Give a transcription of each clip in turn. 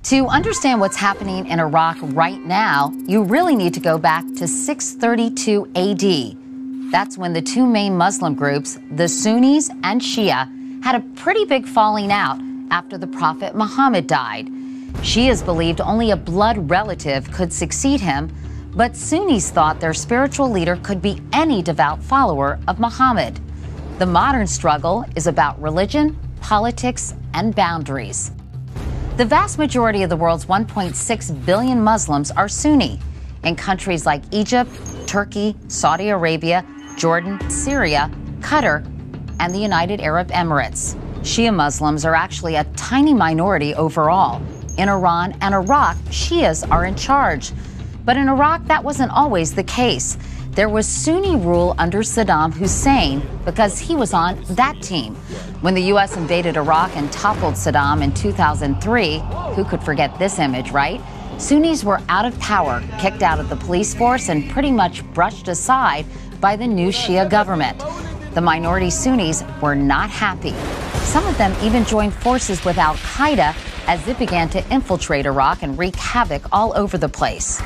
To understand what's happening in Iraq right now, you really need to go back to 632 AD. That's when the two main Muslim groups, the Sunnis and Shia, had a pretty big falling out after the Prophet Muhammad died. Shias believed only a blood relative could succeed him, but Sunnis thought their spiritual leader could be any devout follower of Muhammad. The modern struggle is about religion, politics, and boundaries. The vast majority of the world's 1.6 billion Muslims are Sunni. In countries like Egypt, Turkey, Saudi Arabia, Jordan, Syria, Qatar, and the United Arab Emirates. Shia Muslims are actually a tiny minority overall. In Iran and Iraq, Shias are in charge. But in Iraq, that wasn't always the case. There was Sunni rule under Saddam Hussein because he was on that team. When the U.S. invaded Iraq and toppled Saddam in 2003, who could forget this image, right? Sunnis were out of power, kicked out of the police force, and pretty much brushed aside by the new Shia government. The minority Sunnis were not happy. Some of them even joined forces with al-Qaida as it began to infiltrate Iraq and wreak havoc all over the place.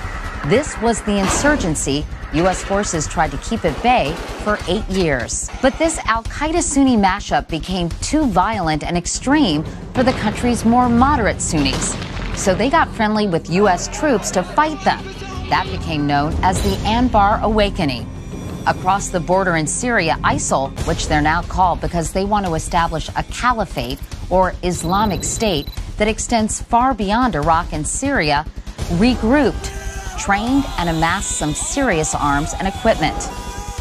This was the insurgency. U.S. forces tried to keep at bay for 8 years. But this al-Qaida Sunni mashup became too violent and extreme for the country's more moderate Sunnis. So they got friendly with U.S. troops to fight them. That became known as the Anbar Awakening. Across the border in Syria, ISIL, which they're now called because they want to establish a caliphate or Islamic State that extends far beyond Iraq and Syria, regrouped, trained, and amassed some serious arms and equipment.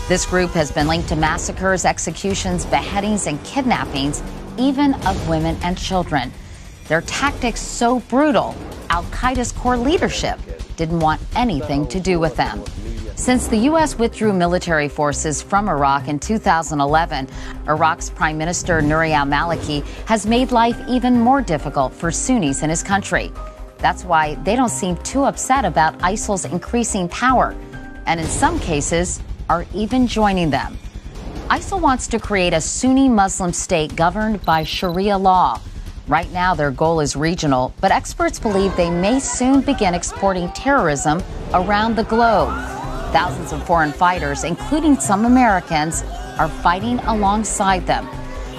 This group has been linked to massacres, executions, beheadings, and kidnappings, even of women and children. Their tactics so brutal, al-Qaeda's core leadership didn't want anything to do with them. Since the U.S. withdrew military forces from Iraq in 2011, Iraq's Prime Minister Nouri al-Maliki has made life even more difficult for Sunnis in his country. That's why they don't seem too upset about ISIL's increasing power, and in some cases are even joining them. ISIL wants to create a Sunni Muslim state governed by Sharia law. Right now, their goal is regional, but experts believe they may soon begin exporting terrorism around the globe. Thousands of foreign fighters, including some Americans, are fighting alongside them.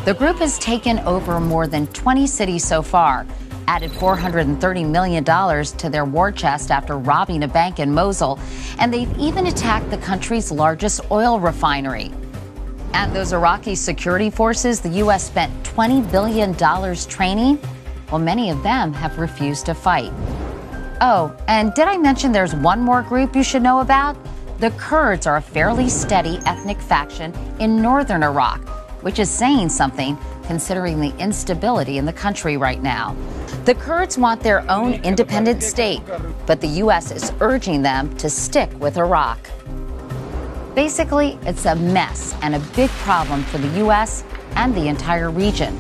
The group has taken over more than 20 cities so far, added $430 million to their war chest after robbing a bank in Mosul, and they've even attacked the country's largest oil refinery. And those Iraqi security forces the U.S. spent $20 billion training, well, many of them have refused to fight. Oh, and did I mention there's one more group you should know about? The Kurds are a fairly steady ethnic faction in northern Iraq, which is saying something considering the instability in the country right now. The Kurds want their own independent state, but the U.S. is urging them to stick with Iraq. Basically, it's a mess and a big problem for the U.S. and the entire region.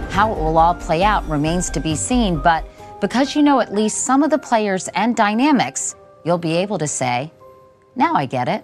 How it will all play out remains to be seen, but because you know at least some of the players and dynamics, you'll be able to say, now I get it.